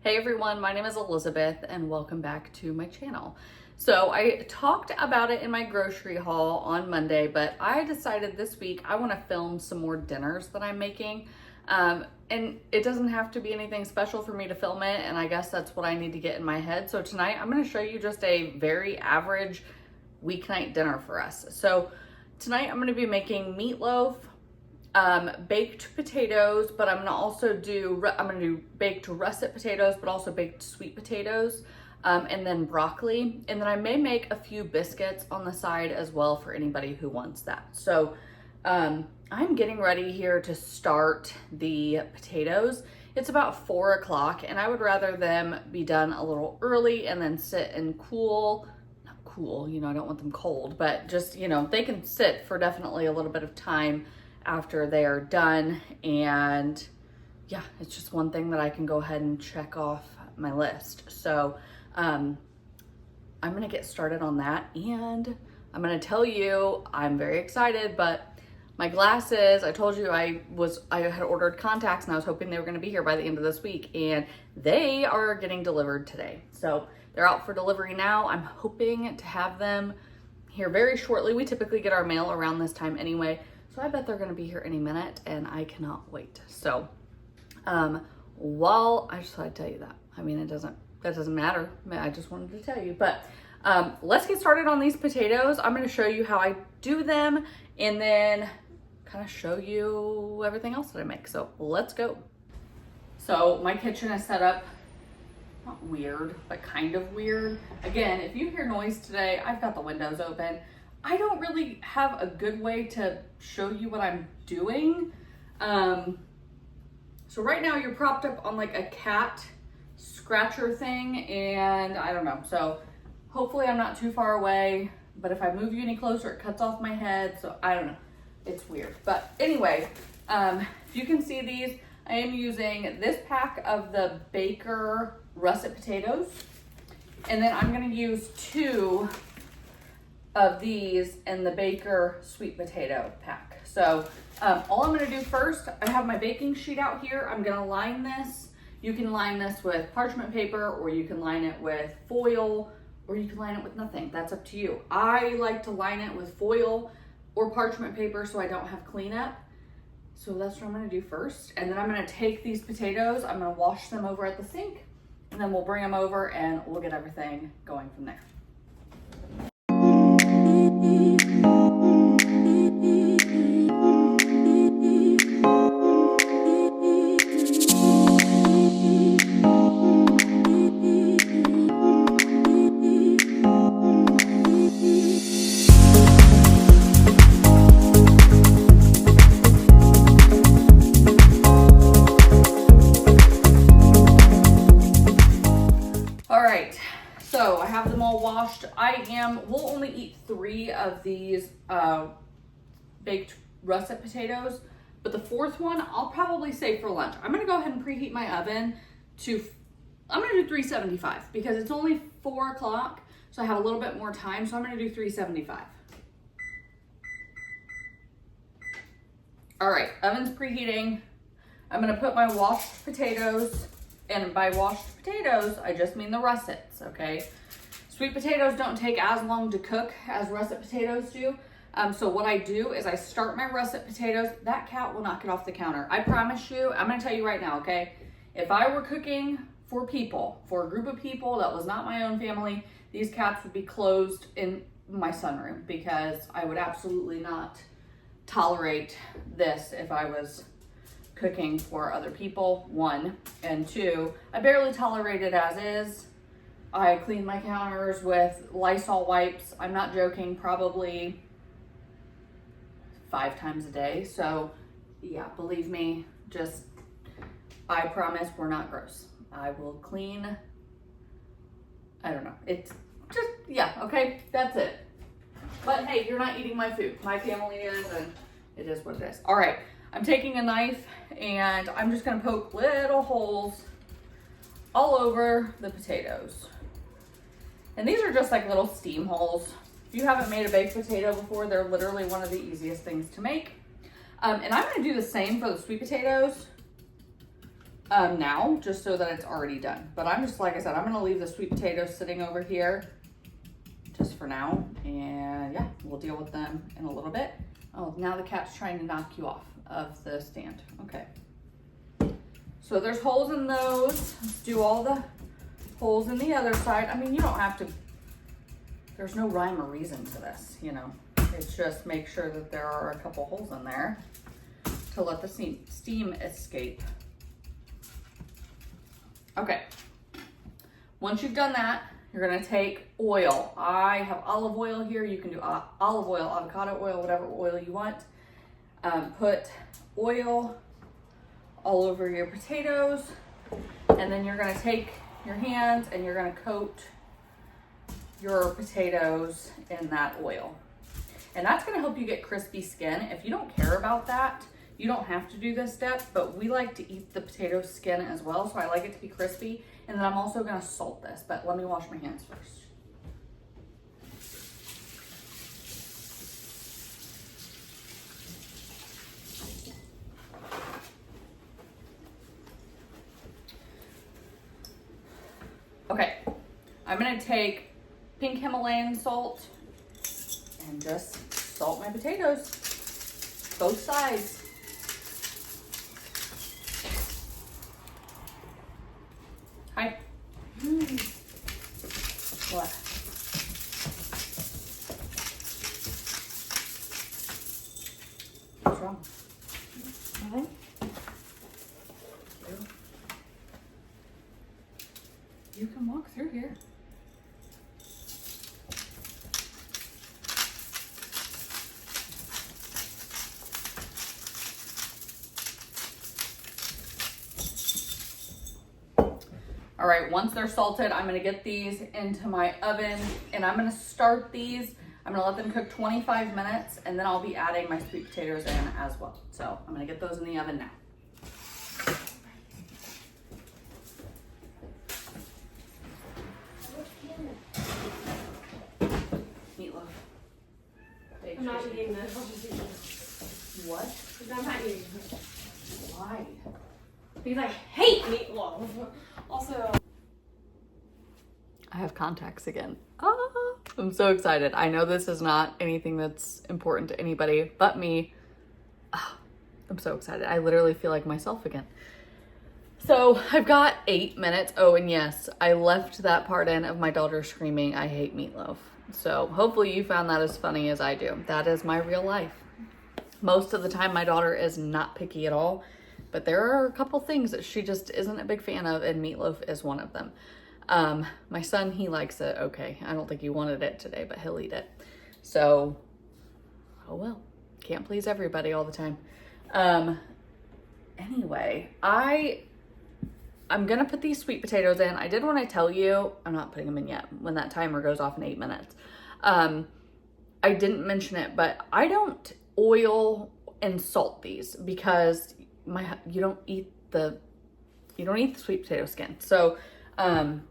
Hey everyone, my name is Elizabeth and welcome back to my channel. So I talked about it in my grocery haul on Monday, but I decided this week I want to film some more dinners that I'm making. And it doesn't have to be anything special for me to film it, and I guess that's what I need to get in my head. So tonight I'm going to show you just a very average weeknight dinner for us. So tonight I'm going to be making meatloaf, baked potatoes, but I'm gonna do baked russet potatoes, but also baked sweet potatoes, and then broccoli. And then I may make a few biscuits on the side as well for anybody who wants that. So I'm getting ready here to start the potatoes. It's about 4 o'clock and I would rather them be done a little early and then sit and cool. Not cool, you know, I don't want them cold, but just, you know, they can sit for definitely a little bit of time after they are done. And yeah, it's just one thing that I can go ahead and check off my list. So I'm gonna get started on that, and I'm gonna tell you I'm very excited, but my glasses, I told you I had ordered contacts and I was hoping they were gonna be here by the end of this week, and they are getting delivered today. So they're out for delivery now. I'm hoping to have them here very shortly. We typically get our mail around this time anyway. So I bet they're gonna be here any minute and I cannot wait. So while I just thought I'd tell you that. I mean, that doesn't matter. I just wanted to tell you, but let's get started on these potatoes. I'm gonna show you how I do them and then kind of show you everything else that I make. So let's go. So my kitchen is set up, not weird, but kind of weird. Again, if you hear noise today, I've got the windows open. I don't really have a good way to show you what I'm doing. So right now you're propped up on like a cat scratcher thing, and I don't know. So hopefully I'm not too far away, but if I move you any closer, it cuts off my head. So I don't know, it's weird. But anyway, if you can see these, I am using this pack of the Baker russet potatoes. And then I'm gonna use 2 of these in the Baker sweet potato pack. So all I'm gonna do first, I have my baking sheet out here. I'm gonna line this. You can line this with parchment paper, or you can line it with foil, or you can line it with nothing. That's up to you. I like to line it with foil or parchment paper so I don't have cleanup. So that's what I'm gonna do first. And then I'm gonna take these potatoes, I'm gonna wash them over at the sink, and then we'll bring them over and we'll get everything going from there. We'll only eat 3 of these baked russet potatoes, but the 4th one I'll probably save for lunch. I'm gonna go ahead and preheat my oven to, I'm gonna do 375 because it's only 4 o'clock, so I have a little bit more time, so I'm gonna do 375. All right, oven's preheating. I'm gonna put my washed potatoes, and by washed potatoes, I just mean the russets, okay? Sweet potatoes don't take as long to cook as russet potatoes do. So what I do is I start my russet potatoes. That cat will knock it off the counter. I promise you, I'm gonna tell you right now, okay? If I were cooking for people, for a group of people that was not my own family, these cats would be closed in my sunroom because I would absolutely not tolerate this if I was cooking for other people, 1. And 2, I barely tolerate it as is. I clean my counters with Lysol wipes. I'm not joking, probably 5 times a day. So yeah, believe me, I promise we're not gross. I will clean, I don't know. It's just, yeah, okay, that's it. But hey, you're not eating my food. My family is, and it is what it is. All right, I'm taking a knife and I'm just gonna poke little holes all over the potatoes. And these are just like little steam holes. If you haven't made a baked potato before, they're literally one of the easiest things to make. And I'm gonna do the same for the sweet potatoes. now, just so that it's already done. But I'm just, like I said, I'm gonna leave the sweet potatoes sitting over here just for now. And yeah, we'll deal with them in a little bit. Oh, now the cat's trying to knock you off of the stand. Okay. So there's holes in those. Let's do all the holes in the other side. I mean, you don't have to, there's no rhyme or reason to this, you know. It's just make sure that there are a couple holes in there to let the steam escape. Okay. Once you've done that, you're gonna take oil. I have olive oil here. You can do olive oil, avocado oil, whatever oil you want. Put oil all over your potatoes, and then you're gonna take your hands and you're gonna coat your potatoes in that oil. And that's gonna help you get crispy skin. If you don't care about that, you don't have to do this step, but we like to eat the potato skin as well, so I like it to be crispy. And then I'm also gonna salt this, but let me wash my hands first. Okay, I'm gonna take pink Himalayan salt and just salt my potatoes, both sides. Hi. What? What's wrong? Nothing? You can walk through here. All right, once they're salted, I'm gonna get these into my oven and I'm gonna start these. I'm gonna let them cook 25 minutes and then I'll be adding my sweet potatoes in as well. So I'm gonna get those in the oven now. Meatloaf. I'm not eating this. What? I'm not eating this. Why? Because I hate meatloaf. Also, I have contacts again. Ah, I'm so excited. I know this is not anything that's important to anybody but me. Ah, I'm so excited. I literally feel like myself again. So I've got 8 minutes. Oh, and yes, I left that part in of my daughter screaming, "I hate meatloaf." So hopefully you found that as funny as I do. That is my real life. Most of the time my daughter is not picky at all, but there are a couple things that she just isn't a big fan of, and meatloaf is one of them. My son, he likes it okay. I don't think he wanted it today, but he'll eat it. So, oh well, can't please everybody all the time. Anyway, I'm gonna put these sweet potatoes in. I did want to tell you, I'm not putting them in yet when that timer goes off in 8 minutes. I didn't mention it, but I don't oil and salt these because you don't eat the sweet potato skin. So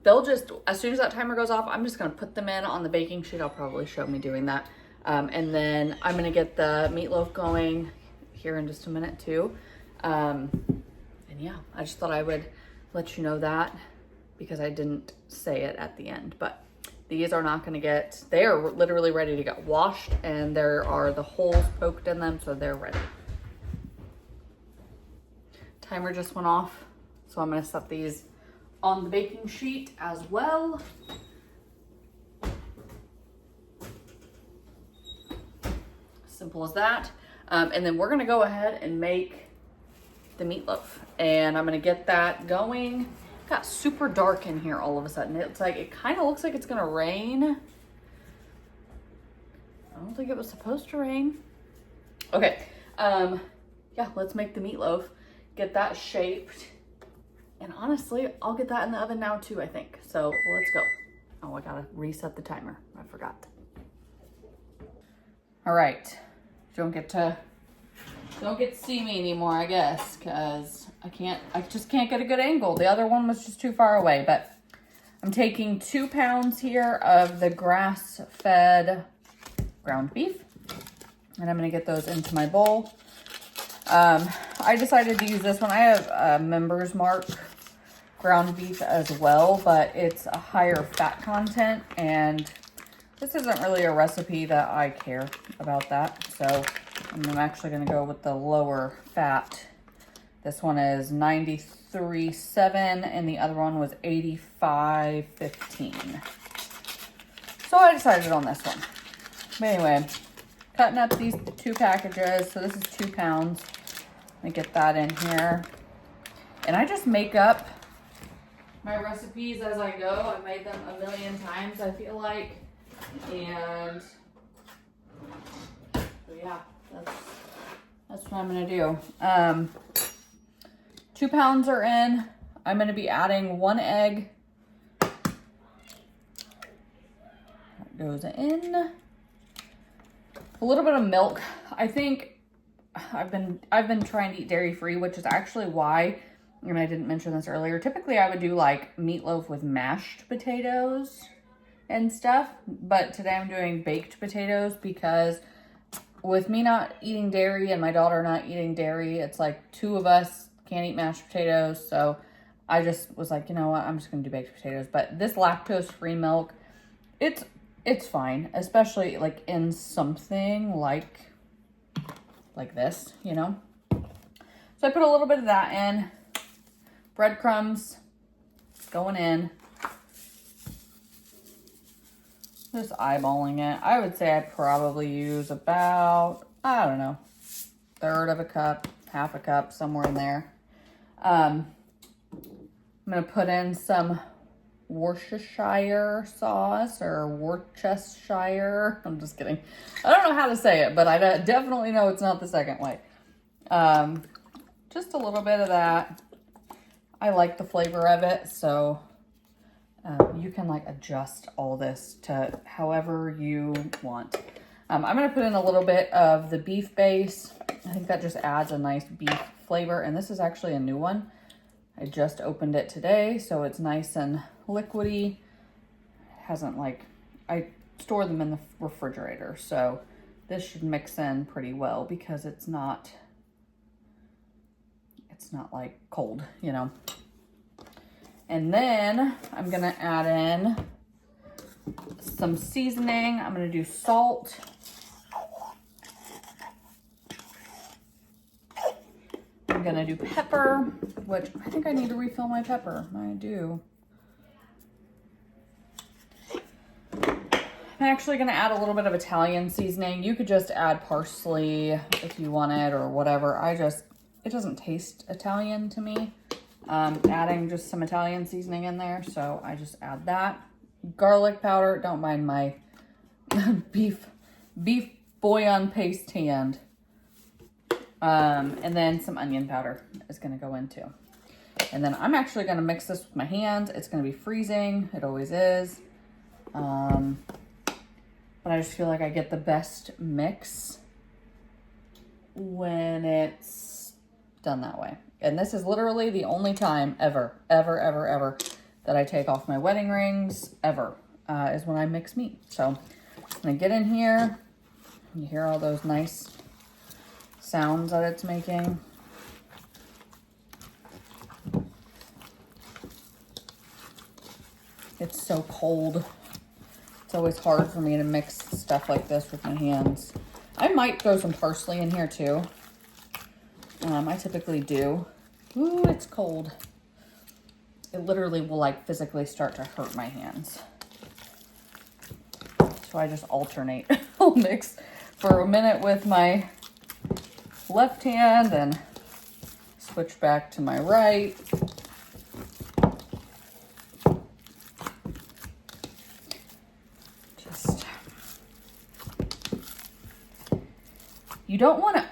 they'll just, as soon as that timer goes off, I'm just gonna put them in on the baking sheet. I'll probably show me doing that. And then I'm gonna get the meatloaf going here in just a minute too. And yeah, I just thought I would let you know that because I didn't say it at the end, but these are not gonna they are literally ready to get washed and there are the holes poked in them, so they're ready. Timer just went off, so I'm gonna set these on the baking sheet as well. Simple as that. And then we're gonna go ahead and make the meatloaf. And I'm gonna get that going. It got super dark in here all of a sudden. It's like, it kind of looks like it's gonna rain. I don't think it was supposed to rain. Okay, yeah, let's make the meatloaf. Get that shaped. And honestly, I'll get that in the oven now too, I think. So let's go. Oh, I gotta reset the timer. I forgot. All right, don't get to see me anymore, I guess, because I just can't get a good angle. The other one was just too far away, but I'm taking 2 pounds here of the grass-fed ground beef, and I'm gonna get those into my bowl. I decided to use this one. I have a Members Mark ground beef as well, but it's a higher fat content, and this isn't really a recipe that I care about that. So I'm actually going to go with the lower fat. This one is 93.7 and the other one was 85.15. So I decided on this one. But anyway, cutting up these 2 packages. So this is 2 pounds. Let me get that in here. And I just make up my recipes as I go. I've made them a million times, I feel like. And so yeah, that's what I'm gonna do. 2 pounds are in. I'm gonna be adding 1 egg. That goes in. A little bit of milk. I think I've been trying to eat dairy free, which is actually why, and I didn't mention this earlier, typically I would do like meatloaf with mashed potatoes and stuff, but today I'm doing baked potatoes because with me not eating dairy and my daughter not eating dairy, it's like 2 of us can't eat mashed potatoes. So I just was like, you know what, I'm just gonna do baked potatoes. But this lactose-free milk, it's fine, especially like in something like this, you know. So I put a little bit of that in. Breadcrumbs going in. Just eyeballing it. I would say I probably use about, I don't know, 1/3 of a cup, 1/2 a cup, somewhere in there. I'm going to put in some Worcestershire sauce or Worcestershire. I'm just kidding. I don't know how to say it, but I definitely know it's not the second way. Just a little bit of that. I like the flavor of it, so you can like adjust all this to however you want. I'm going to put in a little bit of the beef base. I think that just adds a nice beef flavor, and this is actually a new one. I just opened it today, so it's nice and liquidy. It hasn't like, I store them in the refrigerator, so this should mix in pretty well because it's not like cold, you know. And then I'm gonna add in some seasoning. I'm gonna do salt. I'm gonna do pepper, which I think I need to refill my pepper. I do. I'm actually gonna add a little bit of Italian seasoning. You could just add parsley if you wanted or whatever. It doesn't taste Italian to me. Adding just some Italian seasoning in there, so I just add that. Garlic powder, don't mind my beef bouillon paste hand. And then some onion powder is gonna go in too. And then I'm actually gonna mix this with my hands. It's gonna be freezing, it always is. But I just feel like I get the best mix when it's done that way. And this is literally the only time ever that I take off my wedding rings, ever, is when I mix meat. So I'm gonna get in here. You hear all those nice sounds that it's making. It's so cold. It's always hard for me to mix stuff like this with my hands. I might throw some parsley in here too. I typically do. Ooh, it's cold. It literally will like physically start to hurt my hands. So I just alternate. I'll mix for a minute with my left hand and switch back to my right. Just, you don't want to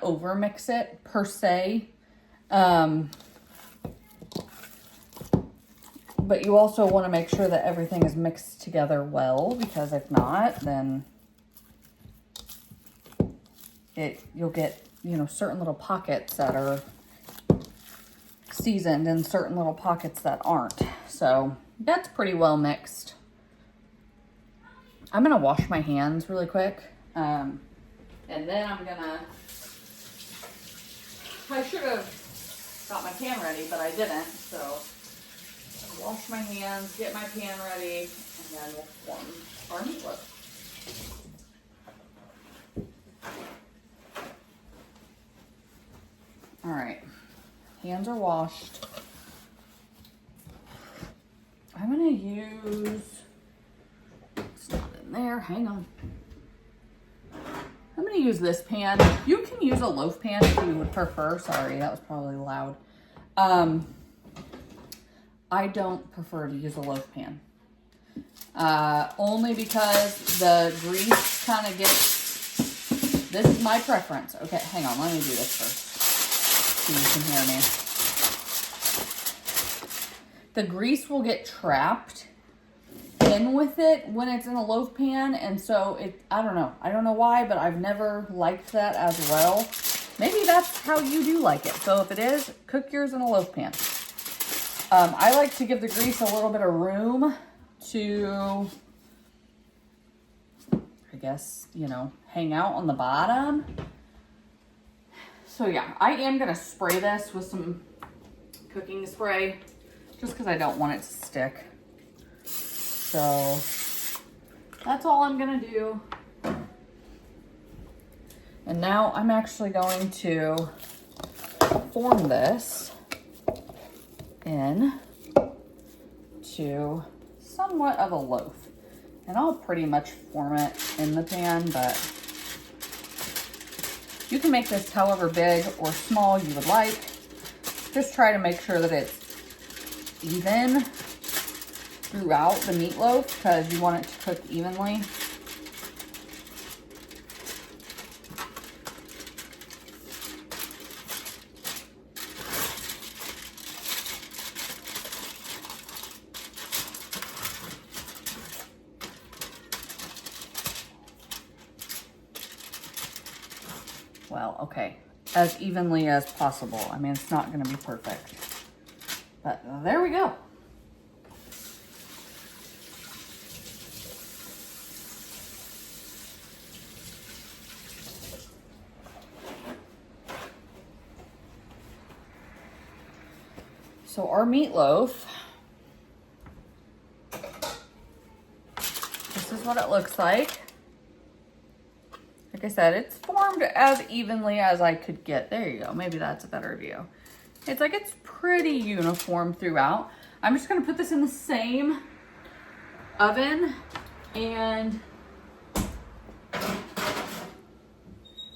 over mix it per se. But you also want to make sure that everything is mixed together well, because if not, then you'll get, you know, certain little pockets that are seasoned and certain little pockets that aren't. So that's pretty well mixed. I'm going to wash my hands really quick. And then I'm going to I should have got my pan ready, but I didn't. So wash my hands, get my pan ready, and then we'll form our meatloaf. All right, hands are washed. I'm gonna use, it's not in there, hang on. I'm gonna use this pan. You can use a loaf pan if you would prefer. Sorry, that was probably loud. I don't prefer to use a loaf pan. Only because the grease kind of gets, this is my preference. Okay, hang on, let me do this first so you can hear me. The grease will get trapped in with it when it's in a loaf pan, and so I don't know why, but I've never liked that as well. Maybe that's how you do like it. So if it is, cook yours in a loaf pan. I like to give the grease a little bit of room to, I guess, hang out on the bottom. So yeah, I am gonna spray this with some cooking spray just because I don't want it to stick. So that's all I'm gonna do. And now I'm actually going to form this into somewhat of a loaf. And I'll pretty much form it in the pan, but you can make this however big or small you would like. Just try to make sure that it's even throughout the meatloaf because you want it to cook evenly. Well, okay, as evenly as possible. I mean, it's not going to be perfect, but there we go. So our meatloaf, this is what it looks like. Like I said, it's formed as evenly as I could get. There you go. Maybe that's a better view. It's like it's pretty uniform throughout. I'm just going to put this in the same oven, and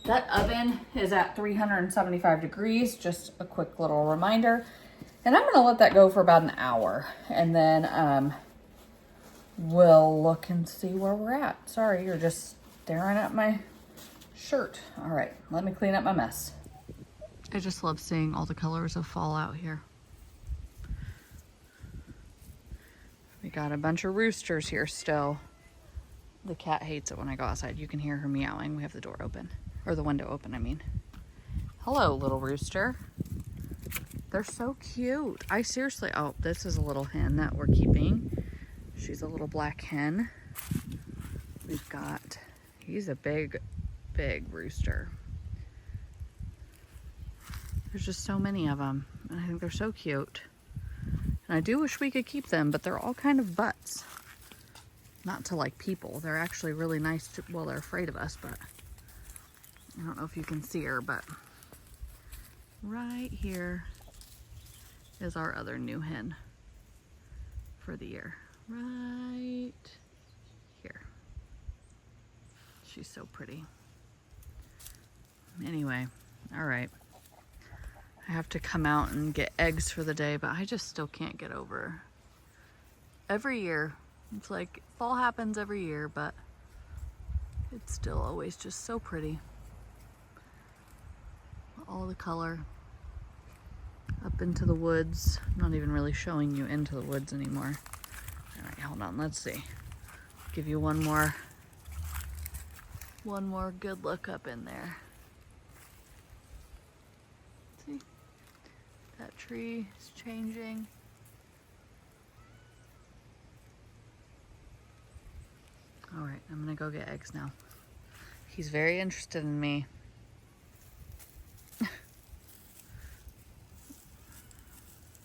that oven is at 375 degrees. Just a quick little reminder. And I'm going to let that go for about an hour, and then we'll look and see where we're at. Sorry, you're just staring at my shirt. All right, let me clean up my mess. I just love seeing all the colors of fall out here. We got a bunch of roosters here still. The cat hates it when I go outside. You can hear her meowing. We have the door open, or the window open, I mean. Hello, little rooster. They're so cute. I seriously, oh, this is a little hen that we're keeping. She's a little black hen. We've got, he's a big rooster. There's just so many of them, and I think they're so cute. And I do wish we could keep them, but they're all kind of butts. Not to like people. They're actually really nice to, well, they're afraid of us, but I don't know if you can see her, but right here is our other new hen for the year. Right here. She's so pretty. Anyway, all right. I have to come out and get eggs for the day, but I just still can't get over. Every year, it's like fall happens every year, but it's still always just so pretty. All the color up into the woods. I'm not even really showing you into the woods anymore. All right, hold on, let's see. Give you one more good look up in there. See? That tree is changing. All right, I'm gonna go get eggs now. He's very interested in me.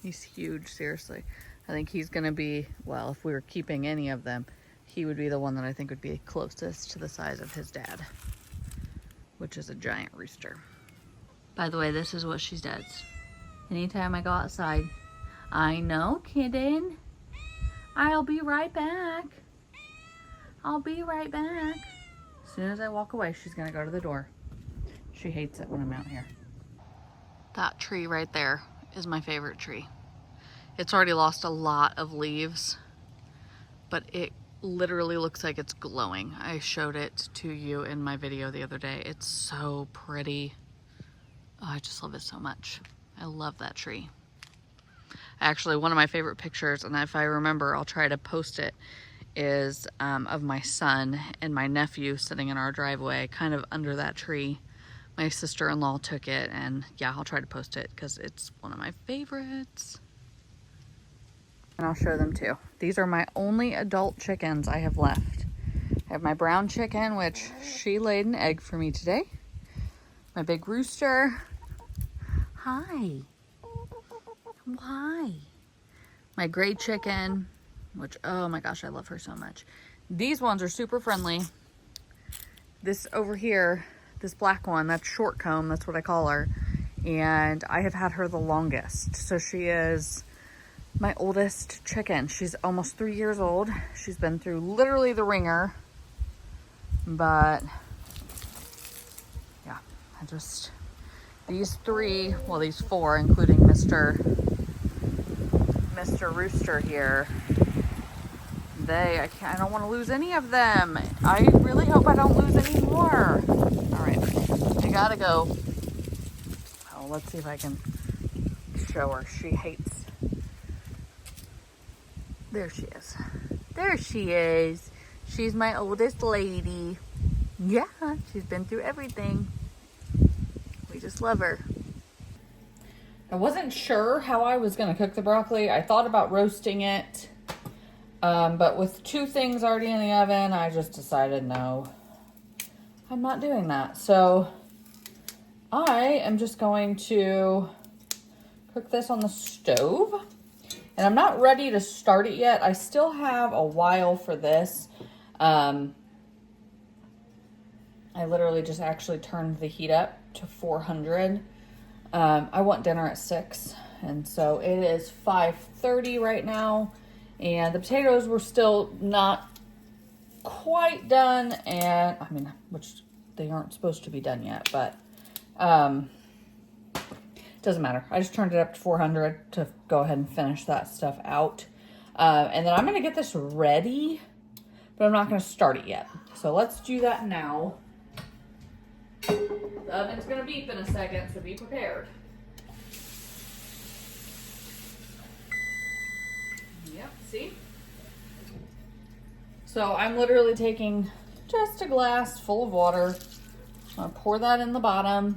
He's huge, seriously. I think he's gonna be, well, if we were keeping any of them, he would be the one that I think would be closest to the size of his dad, which is a giant rooster. By the way, this is what she does. Anytime I go outside, I know, kitten. I'll be right back. I'll be right back. As soon as I walk away, she's gonna go to the door. She hates it when I'm out here. That tree right there is my favorite tree. It's already lost a lot of leaves, but it literally looks like it's glowing. I showed it to you in my video the other day. It's so pretty. Oh, I just love it so much. I love that tree. Actually, one of my favorite pictures, and if I remember, I'll try to post it, is of my son and my nephew sitting in our driveway, kind of under that tree. My sister-in-law took it, and yeah, I'll try to post it because it's one of my favorites. And I'll show them too. These are my only adult chickens I have left. I have my brown chicken, which she laid an egg for me today. My big rooster. Hi. Why? My gray chicken, which, oh my gosh, I love her so much. These ones are super friendly. This over here, this black one, that's short comb, that's what I call her. And I have had her the longest. So she is my oldest chicken. She's almost 3 years old. She's been through literally the ringer. But yeah, these three, well, these four, including Mr. Rooster here, I don't want to lose any of them. I really hope I don't lose any more. All right, I gotta go. Oh, let's see if I can show her. She hates. There she is. There she is. She's my oldest lady. Yeah, she's been through everything. We just love her. I wasn't sure how I was going to cook the broccoli. I thought about roasting it. But with two things already in the oven, I just decided no, I'm not doing that. So I am just going to cook this on the stove. And I'm not ready to start it yet. I still have a while for this. I literally just actually turned the heat up to 400. I want dinner at 6, and so it is 5:30 right now, and the potatoes were still not quite done, and I mean, which they aren't supposed to be done yet, but doesn't matter. I just turned it up to 400 to go ahead and finish that stuff out, and then I'm gonna get this ready, but I'm not gonna start it yet. So let's do that now. The oven's gonna beep in a second, so be prepared. Yep, see? So I'm literally taking just a glass full of water. I'm gonna pour that in the bottom.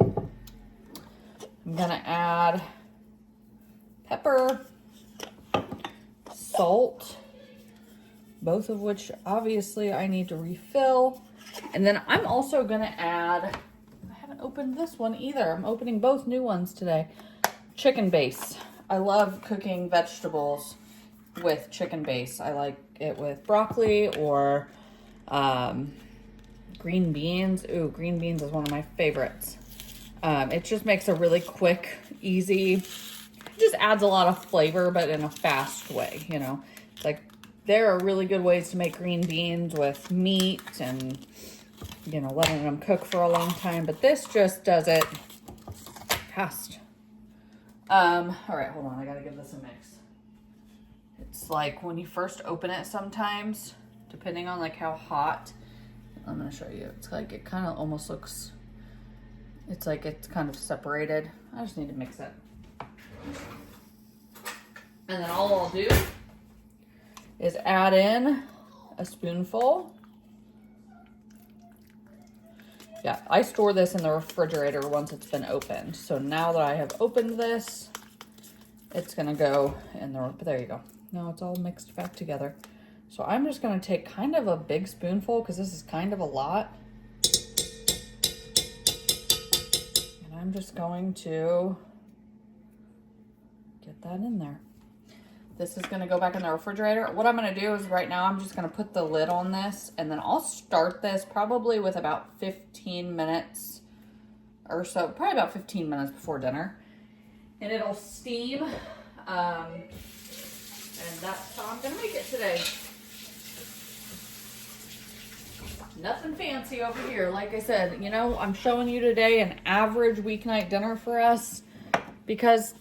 I'm gonna add pepper, salt, both of which obviously I need to refill. And then I'm also gonna add, opened this one either. I'm opening both new ones today. Chicken base. I love cooking vegetables with chicken base. I like it with broccoli or green beans. Ooh, green beans is one of my favorites. It just makes a really quick, easy, it just adds a lot of flavor, but in a fast way, you know. It's like, there are really good ways to make green beans with meat and, you know, letting them cook for a long time, but this just does it fast. All right, hold on, I gotta give this a mix. It's like when you first open it sometimes, depending on like how hot, I'm gonna show you, it's like it kind of almost looks, it's like it's kind of separated. I just need to mix it. And then all I'll do is add in a spoonful. Yeah, I store this in the refrigerator once it's been opened. So now that I have opened this, it's gonna go in the, there you go. Now it's all mixed back together. So I'm just gonna take kind of a big spoonful because this is kind of a lot. And I'm just going to get Put that in there. This is gonna go back in the refrigerator. What I'm gonna do is right now I'm just gonna put the lid on this, and then I'll start this probably with about 15 minutes or so, probably about 15 minutes before dinner. And it'll steam, and that's how I'm gonna make it today. Nothing fancy over here. Like I said, you know, I'm showing you today an average weeknight dinner for us because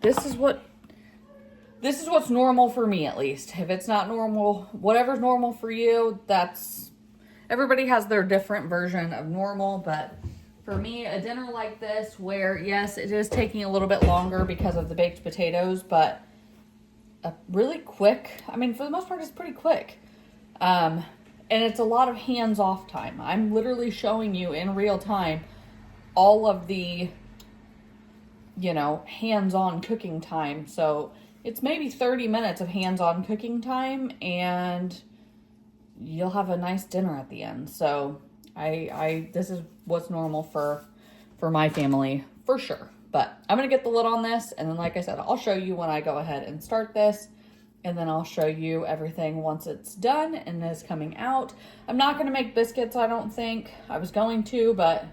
this is what's normal for me, at least. If it's not normal, whatever's normal for you, everybody has their different version of normal. But for me, a dinner like this, where yes, it is taking a little bit longer because of the baked potatoes, but a really quick, I mean, for the most part, it's pretty quick. And it's a lot of hands-off time. I'm literally showing you in real time all of the, you know, hands-on cooking time. So it's maybe 30 minutes of hands-on cooking time, and you'll have a nice dinner at the end. So this is what's normal for my family for sure. But I'm gonna get the lid on this, and then like I said, I'll show you when I go ahead and start this, and then I'll show you everything once it's done and is coming out. I'm not gonna make biscuits, I don't think. I was going to, but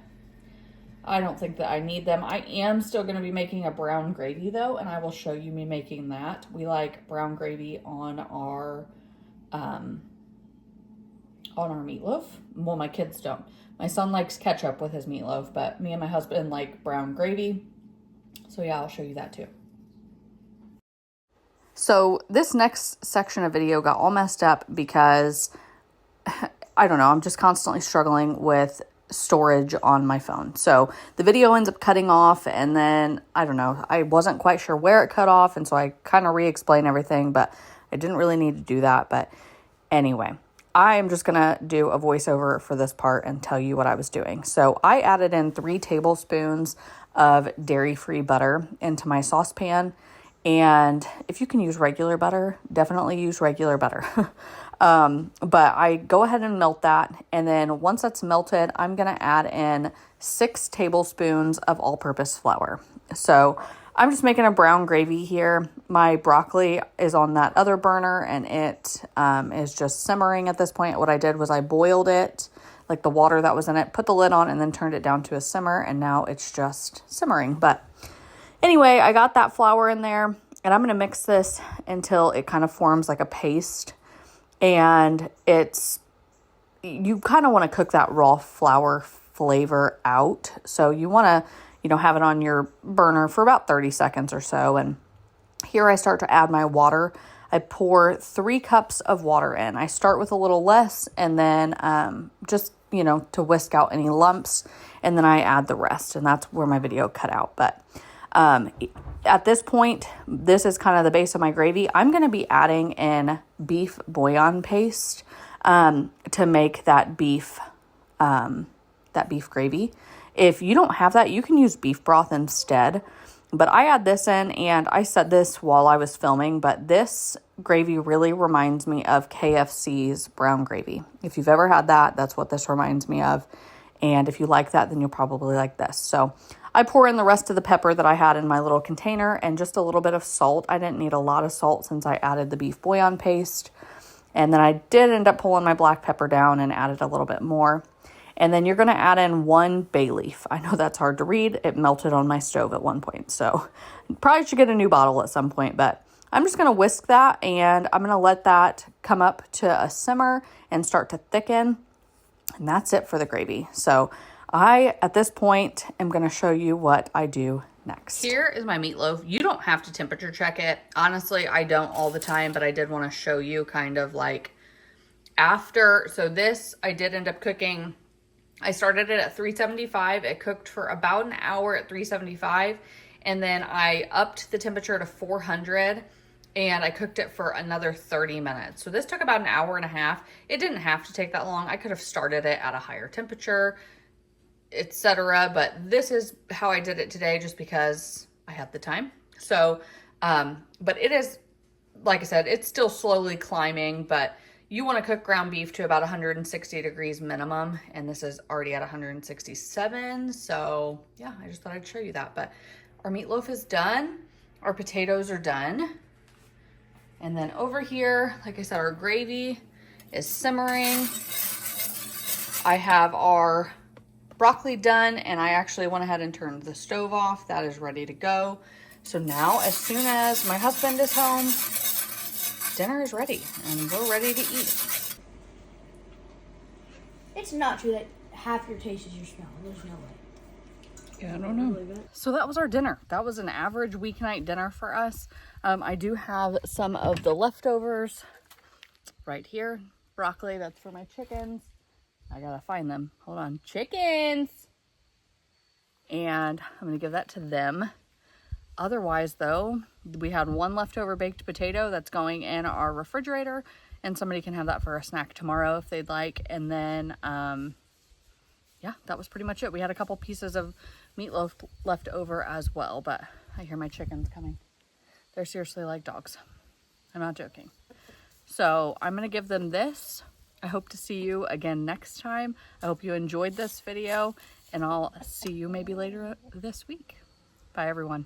I don't think that I need them. I am still gonna be making a brown gravy though, and I will show you me making that. We like brown gravy on our meatloaf. Well, my kids don't. My son likes ketchup with his meatloaf, but me and my husband like brown gravy. So yeah, I'll show you that too. So this next section of video got all messed up because, I don't know, I'm just constantly struggling with storage on my phone. So the video ends up cutting off, and then, I don't know, I wasn't quite sure where it cut off, and so I kind of re-explained everything, but I didn't really need to do that. But anyway, I am just going to do a voiceover for this part and tell you what I was doing. So I added in 3 tablespoons of dairy-free butter into my saucepan. And if you can use regular butter, definitely use regular butter. But I go ahead and melt that. And then once that's melted, I'm going to add in 6 tablespoons of all-purpose flour. So I'm just making a brown gravy here. My broccoli is on that other burner, and it is just simmering at this point. What I did was I boiled it, like the water that was in it, put the lid on, and then turned it down to a simmer. And now it's just simmering. But anyway, I got that flour in there, and I'm going to mix this until it kind of forms like a paste. And you kind of want to cook that raw flour flavor out. So you want to, you know, have it on your burner for about 30 seconds or so. And here I start to add my water. I pour 3 cups of water in. I start with a little less, and then just, you know, to whisk out any lumps. And then I add the rest, and that's where my video cut out. But at this point, this is kind of the base of my gravy. I'm going to be adding in beef bouillon paste to make that beef gravy. If you don't have that, you can use beef broth instead. But I add this in, and I said this while I was filming, but this gravy really reminds me of KFC's brown gravy. If you've ever had that, that's what this reminds me of. And if you like that, then you'll probably like this. So I pour in the rest of the pepper that I had in my little container and just a little bit of salt. I didn't need a lot of salt since I added the beef bouillon paste. And then I did end up pulling my black pepper down and added a little bit more. And then you're going to add in 1 bay leaf. I know that's hard to read. It melted on my stove at one point. So probably should get a new bottle at some point. But I'm just going to whisk that, and I'm going to let that come up to a simmer and start to thicken. And that's it for the gravy. So at this point, am going to show you what I do next. Here is my meatloaf. You don't have to temperature check it. Honestly, I don't all the time, but I did want to show you kind of like after. So this, I did end up cooking. I started it at 375. It cooked for about an hour at 375. And then I upped the temperature to 400. And I cooked it for another 30 minutes. So this took about an hour and a half. It didn't have to take that long. I could have started it at a higher temperature, etc. But this is how I did it today just because I had the time. So, but it is, like I said, it's still slowly climbing, but you want to cook ground beef to about 160 degrees minimum. And this is already at 167. So yeah, I just thought I'd show you that. But our meatloaf is done. Our potatoes are done. And then over here, like I said, our gravy is simmering. I have our broccoli done, and I actually went ahead and turned the stove off. That is ready to go. So now, as soon as my husband is home, dinner is ready, and we're ready to eat. It's not true that half your taste is your smell. There's no way. Yeah, I don't know. So that was our dinner. That was an average weeknight dinner for us. I do have some of the leftovers right here. Broccoli, that's for my chickens. I gotta find them. Hold on. Chickens! And I'm gonna give that to them. Otherwise, though, we had one leftover baked potato that's going in our refrigerator, and somebody can have that for a snack tomorrow if they'd like. And then, yeah, that was pretty much it. We had a couple pieces of meatloaf left over as well, but I hear my chickens coming. They're seriously like dogs. I'm not joking. So I'm gonna give them this. I hope to see you again next time. I hope you enjoyed this video, and I'll see you maybe later this week. Bye, everyone.